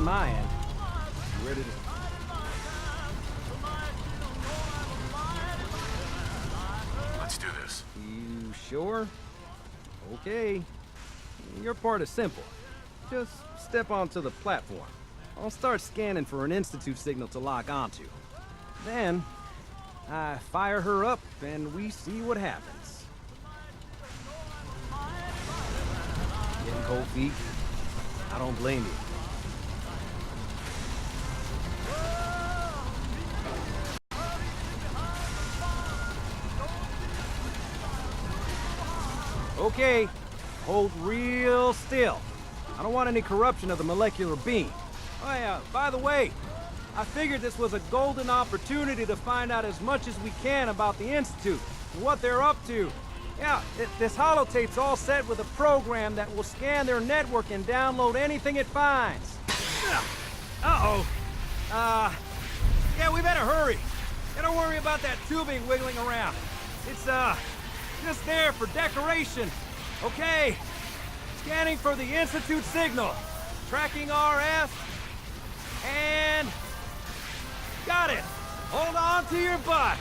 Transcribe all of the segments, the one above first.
on my end. You ready to... Let's do this. You sure? Okay. Your part is simple. Just step onto the platform. I'll start scanning for an Institute signal to lock onto. Then, I fire her up and we see what happens. Getting cold feet? I don't blame you. Okay, hold real still. I don't want any corruption of the molecular beam. Oh yeah, by the way, I figured this was a golden opportunity to find out as much as we can about the Institute and what they're up to. Yeah, this holotape's all set with a program that will scan their network and download anything it finds. Uh-oh. Yeah, we better hurry. Yeah, don't worry about that tubing wiggling around. It's, just there for decoration. Okay. Scanning for the Institute signal. Tracking RF. And... got it. Hold on to your butt.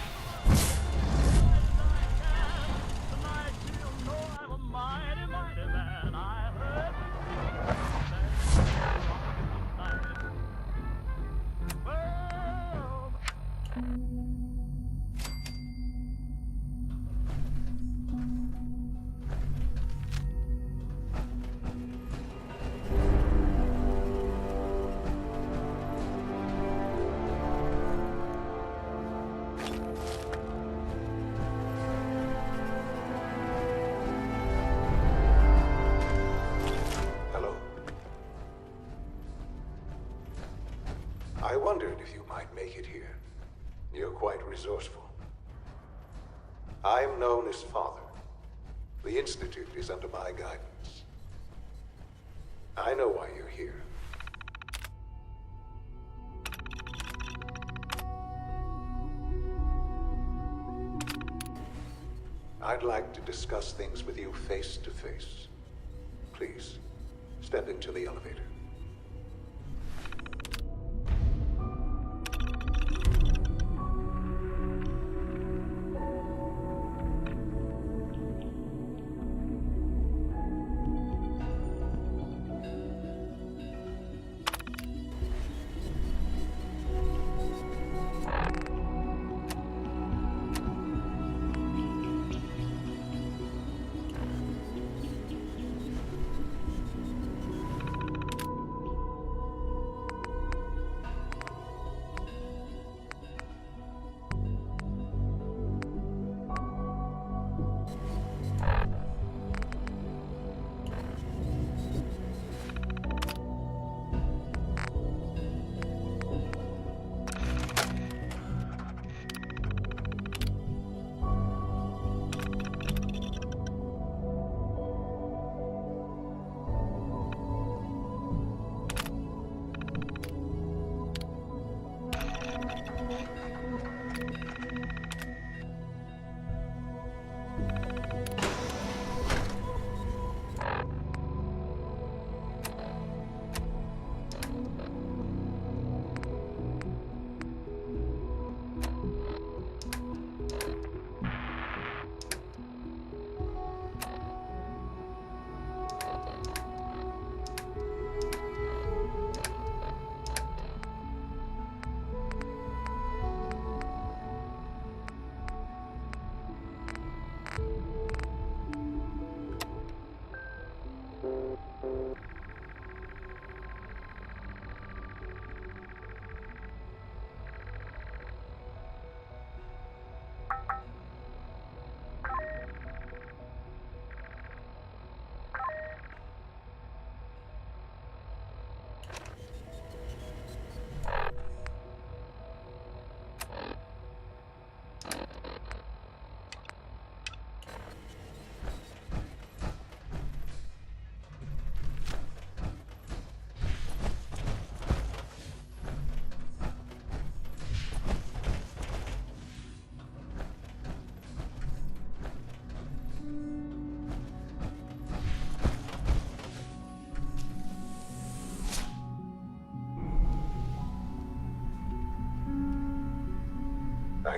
I wondered if you might make it here. You're quite resourceful. I'm known as Father. The Institute is under my guidance. I know why you're here. I'd like to discuss things with you face to face. Please, step into the elevator.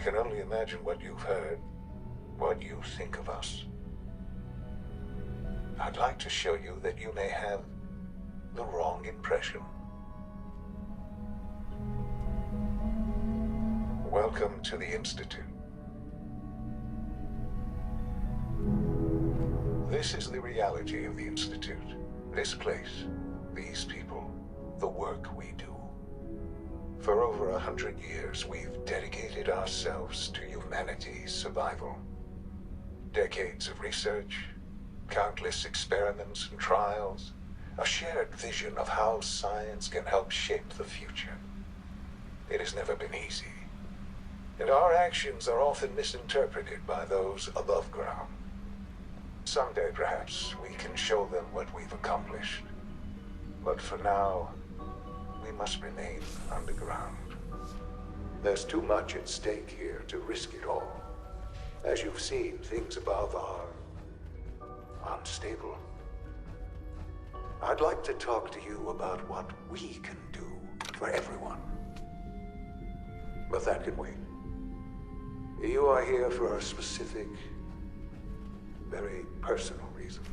can only imagine what you've heard, what you think of us. I'd like to show you that you may have the wrong impression. Welcome to the Institute. This is the reality of the Institute. This place, these people, the work we do. For over 100 years, we've dedicated ourselves to humanity's survival. Decades of research, countless experiments and trials, a shared vision of how science can help shape the future. It has never been easy, and our actions are often misinterpreted by those above ground. Someday, perhaps, we can show them what we've accomplished. But for now, we must remain underground. There's too much at stake here to risk it all. As you've seen, things above are unstable. I'd like to talk to you about what we can do for everyone. But that can wait. You are here for a specific, very personal reason.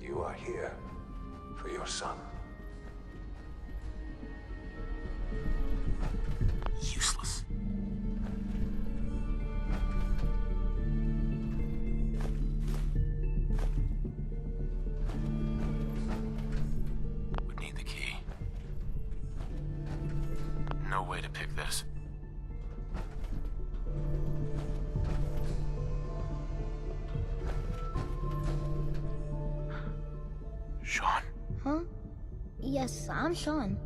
You are here for your son. Useless. Would need the key. No way to pick this. Sean. Huh? Yes, I'm Sean.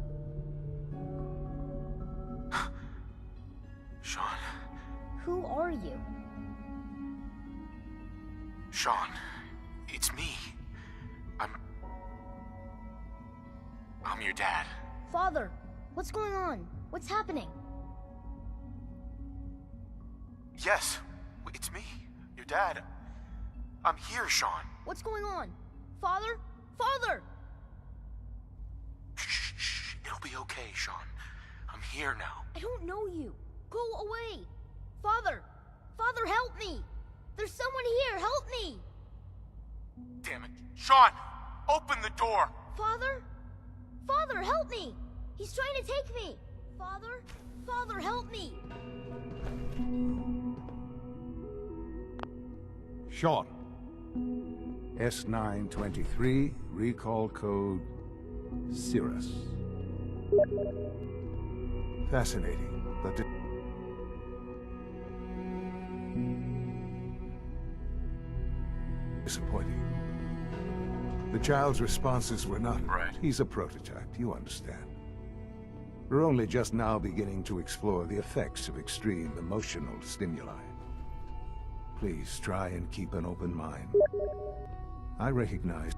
Sean. Who are you? Sean. It's me. I'm your dad. Father, what's going on? What's happening? Yes, it's me. Your dad. I'm here, Sean. What's going on? Father? Father! Shh. It'll be okay, Sean. I'm here now. I don't know you. Go away. Father! Father, help me! There's someone here, help me! Damn it. Sean! Open the door! Father? Father, help me! He's trying to take me! Father? Father, help me! Sean. S923, recall code Cirrus. Fascinating, but disappointing. The child's responses were not Right. He's a prototype, you understand. We're only just now beginning to explore the effects of extreme emotional stimuli. Please try and keep an open mind. I recognize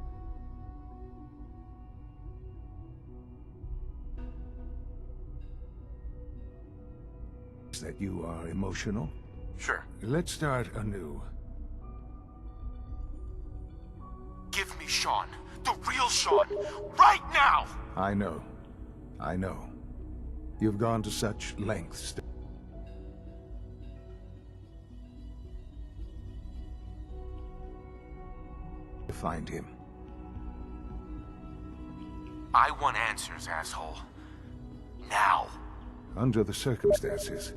that you are emotional. Sure. Let's start anew. Give me Sean. The real Sean. Right now! I know. You've gone to such lengths to find him. I want answers, asshole. Now. Under the circumstances,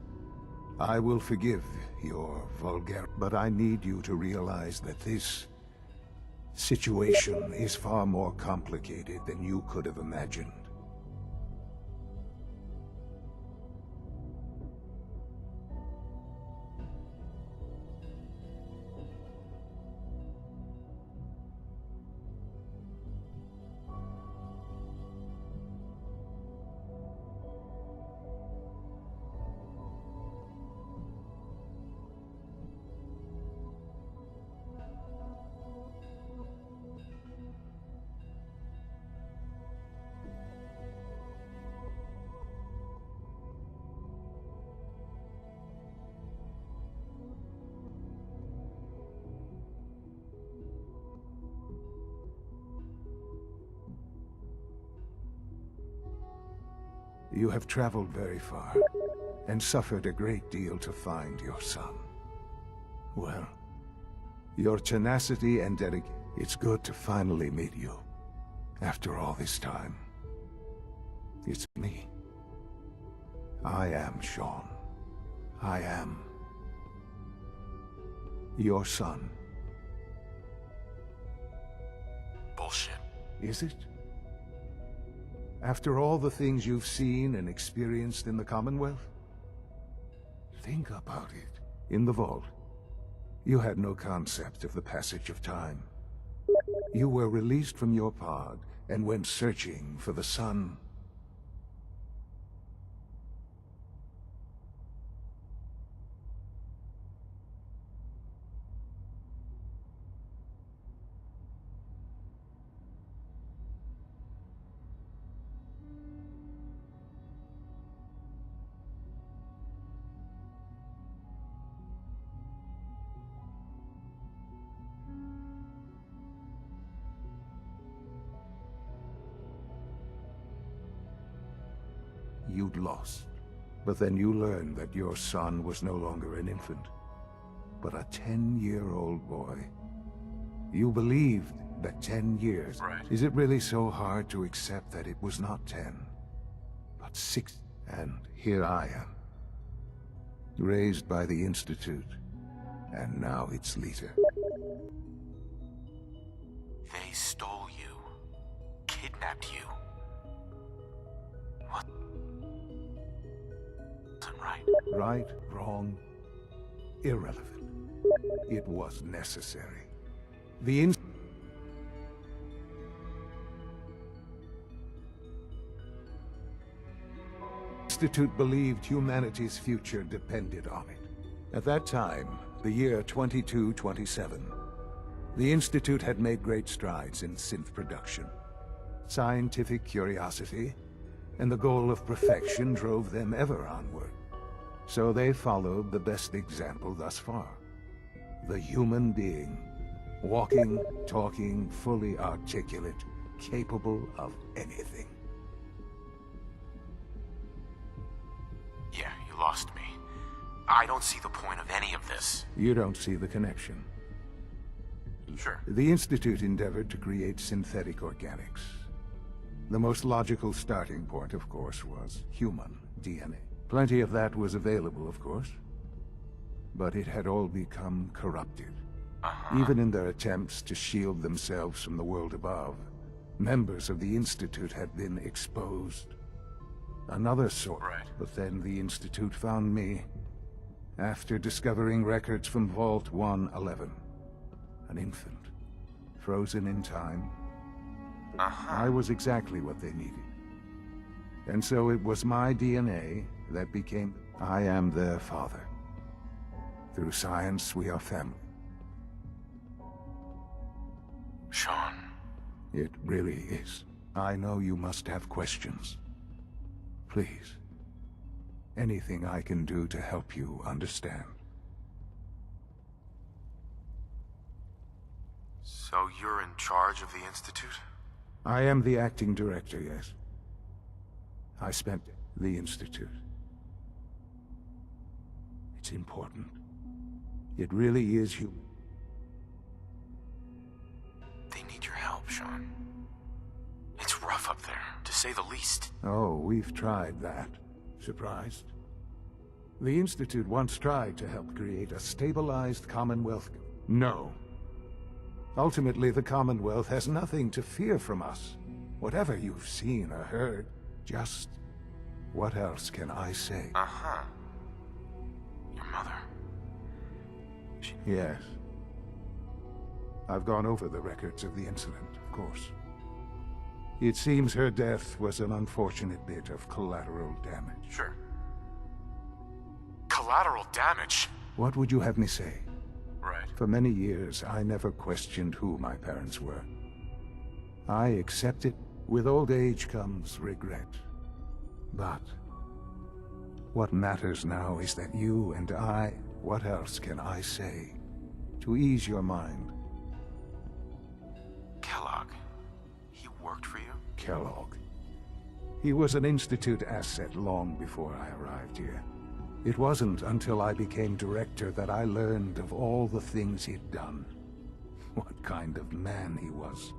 I will forgive your vulgarity, but I need you to realize that this situation is far more complicated than you could have imagined. You have traveled very far. and suffered a great deal to find your son. Well, your tenacity and dedication. It's good to finally meet you. After all this time. It's me. I am Sean. I am your son. Bullshit. Is it? After all the things you've seen and experienced in the Commonwealth? Think about it. In the vault, you had no concept of the passage of time. You were released from your pod and went searching for the sun. You'd lost. But then you learned that your son was no longer an infant, but a 10-year-old boy. You believed that 10 years... Right. Is it really so hard to accept that it was not 10, but 6? And here I am, raised by the Institute, and now its leader. They stole you. Kidnapped you. What? Isn't right. Right, wrong, irrelevant. It was necessary. The Institute believed humanity's future depended on it. At that time, the year 2227, the Institute had made great strides in synth production. Scientific curiosity and the goal of perfection drove them ever onward. So they followed the best example thus far. The human being. Walking, talking, fully articulate, capable of anything. Yeah, you lost me. I don't see the point of any of this. You don't see the connection. Sure. The Institute endeavored to create synthetic organics. The most logical starting point, of course, was human DNA. Plenty of that was available, of course. But it had all become corrupted. Even in their attempts to shield themselves from the world above, members of the Institute had been exposed. Another sort. Right. But then the Institute found me, after discovering records from Vault 111. An infant, frozen in time. I was exactly what they needed. And so it was my DNA that became... I am their father. Through science, we are family. Sean. It really is. I know you must have questions. Please. Anything I can do to help you understand. So you're in charge of the Institute? I am the acting director, yes. I spent the Institute. It's important. It really is human. They need your help, Sean. It's rough up there, to say the least. Oh, we've tried that. Surprised? The Institute once tried to help create a stabilized Commonwealth. No. Ultimately, the Commonwealth has nothing to fear from us. Whatever you've seen or heard, just... what else can I say? Your mother. Yes. I've gone over the records of the incident, of course. It seems her death was an unfortunate bit of collateral damage. Sure. Collateral damage? What would you have me say? Right. For many years, I never questioned who my parents were. I accepted. With old age comes regret. But what matters now is that you and I... What else can I say to ease your mind? Kellogg. He worked for you? Kellogg. He was an Institute asset long before I arrived here. It wasn't until I became director that I learned of all the things he'd done. What kind of man he was.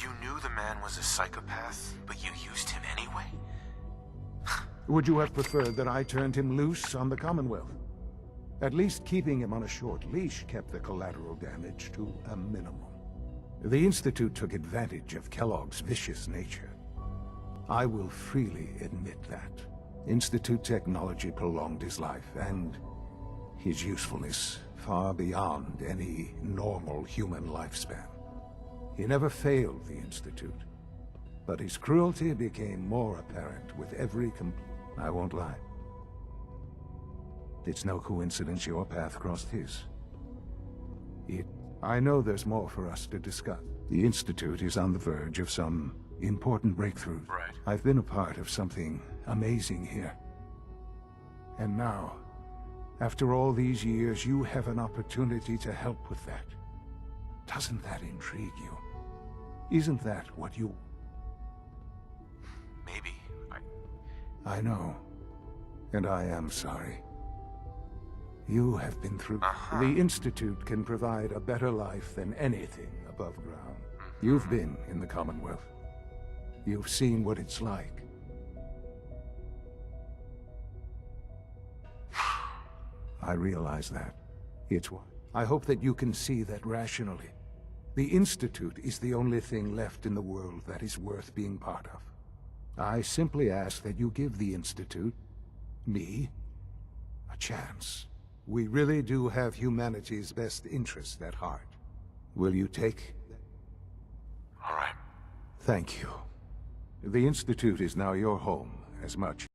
You knew the man was a psychopath, but you used him anyway? Would you have preferred that I turned him loose on the Commonwealth? At least keeping him on a short leash kept the collateral damage to a minimum. The Institute took advantage of Kellogg's vicious nature. I will freely admit that. Institute technology prolonged his life, and his usefulness far beyond any normal human lifespan. He never failed the Institute, but his cruelty became more apparent with every I won't lie. It's no coincidence your path crossed his. I know there's more for us to discuss. The Institute is on the verge of some important breakthroughs. Right. I've been a part of something amazing here. And now, after all these years, you have an opportunity to help with that. Doesn't that intrigue you? Isn't that what you... Maybe. I know. And I am sorry. You have been through... The Institute can provide a better life than anything above ground. You've been in the Commonwealth. You've seen what it's like. I realize that. It's what... I hope that you can see that rationally. The Institute is the only thing left in the world that is worth being part of. I simply ask that you give the Institute, me, a chance. We really do have humanity's best interest at heart. Will you take... All right. Thank you. The Institute is now your home, as much